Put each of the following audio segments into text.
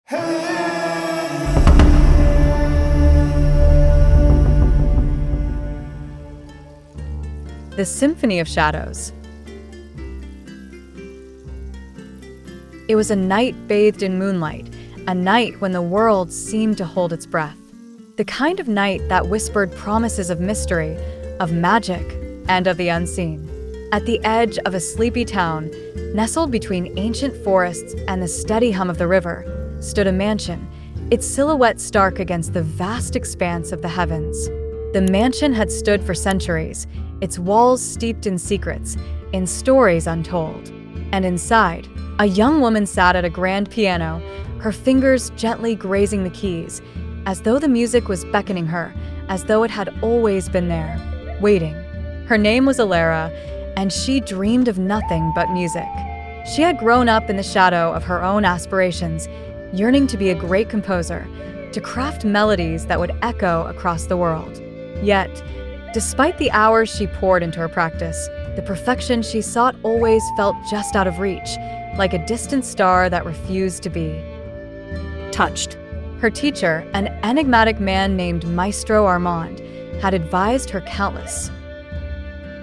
The Symphony of Shadows. It was a night bathed in moonlight, a night when the world seemed to hold its breath. The kind of night that whispered promises of mystery, of magic, and of the unseen. At the edge of a sleepy town, nestled between ancient forests and the steady hum of the river, stood a mansion, its silhouette stark against the vast expanse of the heavens. The mansion had stood for centuries, its walls steeped in secrets, in stories untold. And inside, a young woman sat at a grand piano, her fingers gently grazing the keys, as though the music was beckoning her, as though it had always been there, waiting. Her name was Elara, and she dreamed of nothing but music. She had grown up in the shadow of her own aspirations, yearning to be a great composer, to craft melodies that would echo across the world. Yet, despite the hours she poured into her practice, the perfection she sought always felt just out of reach, like a distant star that refused to be touched. Her teacher, an enigmatic man named Maestro Armand, had advised her countless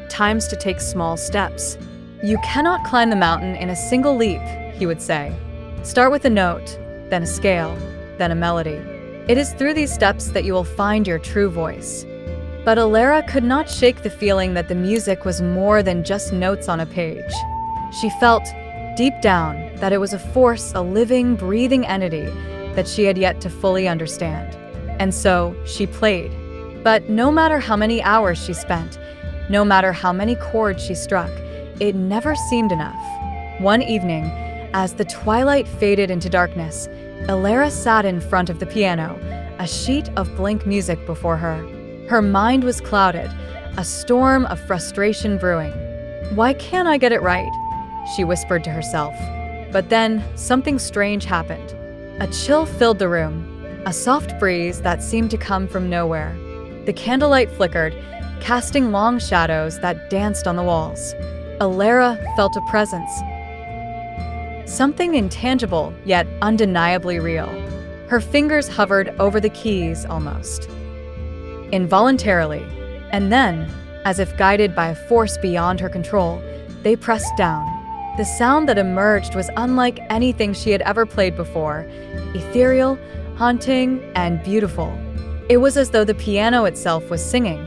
times to take small steps. "You cannot climb the mountain in a single leap," he would say. "Start with a note, then a scale, then a melody. It is through these steps that you will find your true voice." But Elara could not shake the feeling that the music was more than just notes on a page. She felt, deep down, that it was a force, a living, breathing entity that she had yet to fully understand. And so, she played. But no matter how many hours she spent, no matter how many chords she struck, it never seemed enough. One evening, as the twilight faded into darkness, Elara sat in front of the piano, a sheet of blank music before her. Her mind was clouded, a storm of frustration brewing. "Why can't I get it right?" she whispered to herself. But then, something strange happened. A chill filled the room, a soft breeze that seemed to come from nowhere. The candlelight flickered, casting long shadows that danced on the walls. Elara felt a presence. Something intangible, yet undeniably real. Her fingers hovered over the keys almost involuntarily, and then, as if guided by a force beyond her control, they pressed down. The sound that emerged was unlike anything she had ever played before, ethereal, haunting, and beautiful. It was as though the piano itself was singing,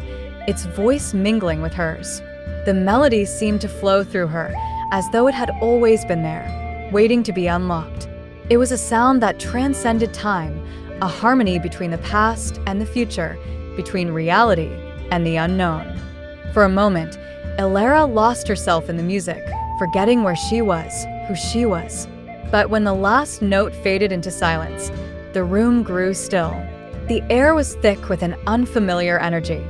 its voice mingling with hers. The melody seemed to flow through her, as though it had always been there, waiting to be unlocked. It was a sound that transcended time, a harmony between the past and the future, between reality and the unknown. For a moment, Elara lost herself in the music, forgetting where she was, who she was. But when the last note faded into silence, the room grew still. The air was thick with an unfamiliar energy.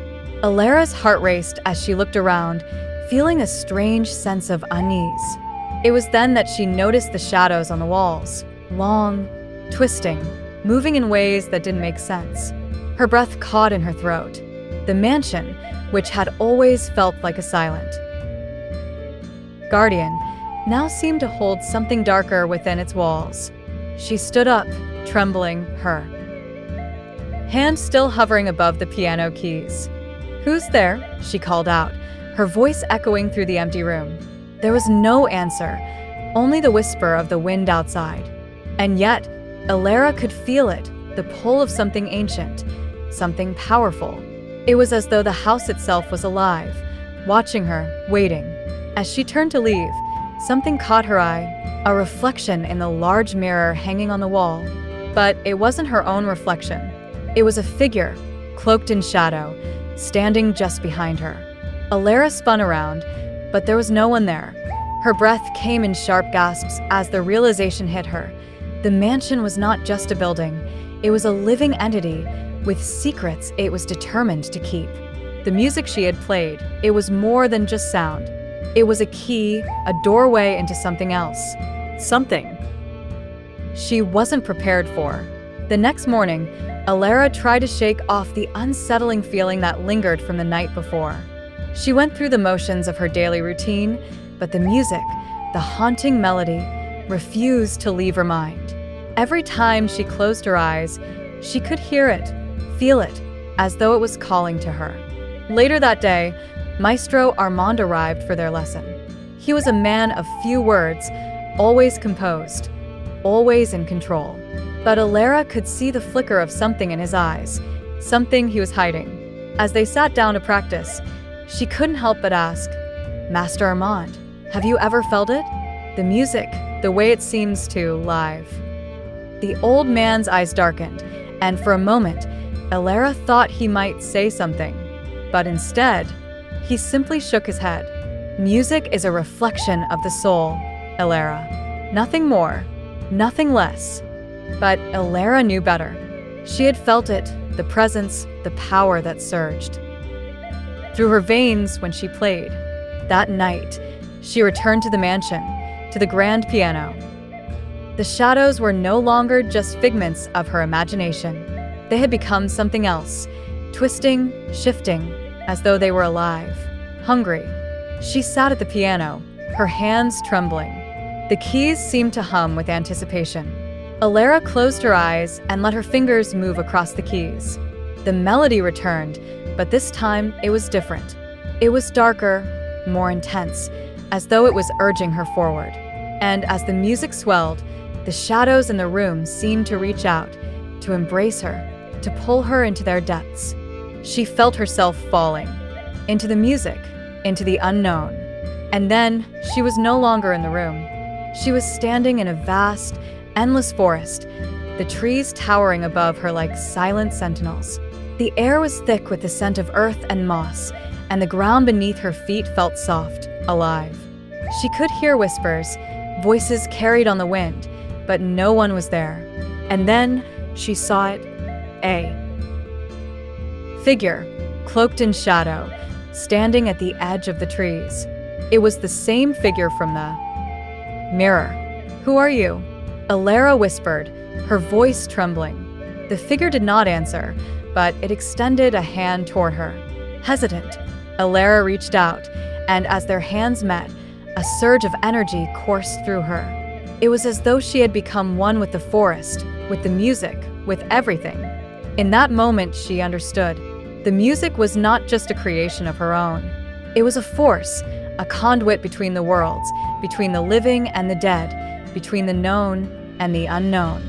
Elara's heart raced as she looked around, feeling a strange sense of unease. It was then that she noticed the shadows on the walls, long, twisting, moving in ways that didn't make sense. Her breath caught in her throat. The mansion, which had always felt like a silent guardian, now seemed to hold something darker within its walls. She stood up, trembling, her hand still hovering above the piano keys. "Who's there?" she called out, her voice echoing through the empty room. There was no answer, only the whisper of the wind outside. And yet, Elara could feel it, the pull of something ancient, something powerful. It was as though the house itself was alive, watching her, waiting. As she turned to leave, something caught her eye, a reflection in the large mirror hanging on the wall. But it wasn't her own reflection. It was a figure, cloaked in shadow, standing just behind her. Elara spun around, but there was no one there. Her breath came in sharp gasps as the realization hit her. The mansion was not just a building. It was a living entity, with secrets it was determined to keep. The music she had played, it was more than just sound. It was a key, a doorway into something else. Something she wasn't prepared for. The next morning, Elara tried to shake off the unsettling feeling that lingered from the night before. She went through the motions of her daily routine, but the music, the haunting melody, refused to leave her mind. Every time she closed her eyes, she could hear it, feel it, as though it was calling to her. Later that day, Maestro Armand arrived for their lesson. He was a man of few words, always composed, always in control. But Elara could see the flicker of something in his eyes, something he was hiding. As they sat down to practice, she couldn't help but ask, "Master Armand, have you ever felt it? The music, the way it seems to live." The old man's eyes darkened, and for a moment, Elara thought he might say something. But instead, he simply shook his head. Music is a reflection of the soul, Elara. Nothing more, nothing less. But Elara knew better. She had felt it, the presence, the power that surged through her veins when she played. That night, she returned to the mansion, to the grand piano. The shadows were no longer just figments of her imagination. They had become something else, twisting, shifting, as though they were alive, hungry. She sat at the piano, her hands trembling. The keys seemed to hum with anticipation. Elara closed her eyes and let her fingers move across the keys. The melody returned, but this time it was different. It was darker, more intense, as though it was urging her forward. And as the music swelled, the shadows in the room seemed to reach out, to embrace her, to pull her into their depths. She felt herself falling, into the music, into the unknown. And then, she was no longer in the room. She was standing in a vast, endless forest, the trees towering above her like silent sentinels. The air was thick with the scent of earth and moss, and the ground beneath her feet felt soft, alive. She could hear whispers, voices carried on the wind, but no one was there. And then she saw it, a figure, cloaked in shadow, standing at the edge of the trees. It was the same figure from the mirror. "Who are you?" Elara whispered, her voice trembling. The figure did not answer, but it extended a hand toward her. Hesitant, Elara reached out, and as their hands met, a surge of energy coursed through her. It was as though she had become one with the forest, with the music, with everything. In that moment, she understood. The music was not just a creation of her own. It was a force, a conduit between the worlds, between the living and the dead, between the known and the unknown.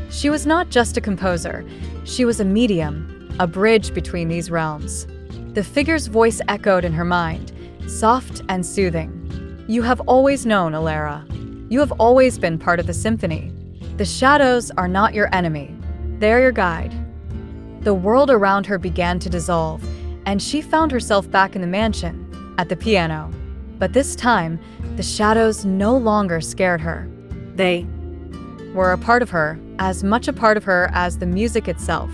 She was not just a composer, she was a medium, a bridge between these realms. The figure's voice echoed in her mind, soft and soothing. "You have always known, Elara. You have always been part of the symphony. The shadows are not your enemy, they are your guide." The world around her began to dissolve, and she found herself back in the mansion, at the piano. But this time, the shadows no longer scared her. They were a part of her, as much a part of her as the music itself.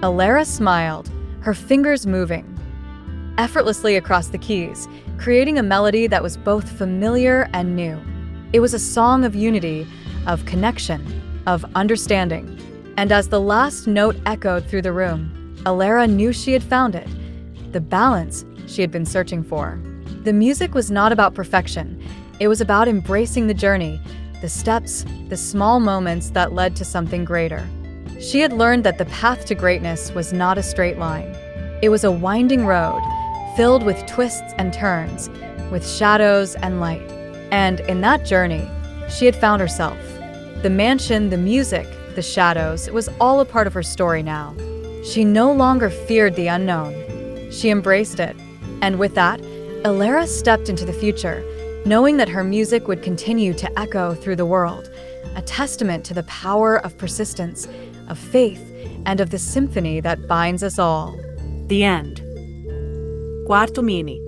Elara smiled, her fingers moving effortlessly across the keys, creating a melody that was both familiar and new. It was a song of unity, of connection, of understanding. And as the last note echoed through the room, Elara knew she had found it, the balance she had been searching for. The music was not about perfection. It was about embracing the journey, the steps, the small moments that led to something greater. She had learned that the path to greatness was not a straight line. It was a winding road, filled with twists and turns, with shadows and light. And in that journey, she had found herself. The mansion, the music, the shadows, it was all a part of her story now. She no longer feared the unknown. She embraced it. And with that, Elara stepped into the future, knowing that her music would continue to echo through the world, a testament to the power of persistence, of faith, and of the symphony that binds us all. The end. Quarto mini.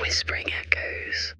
whispering echoes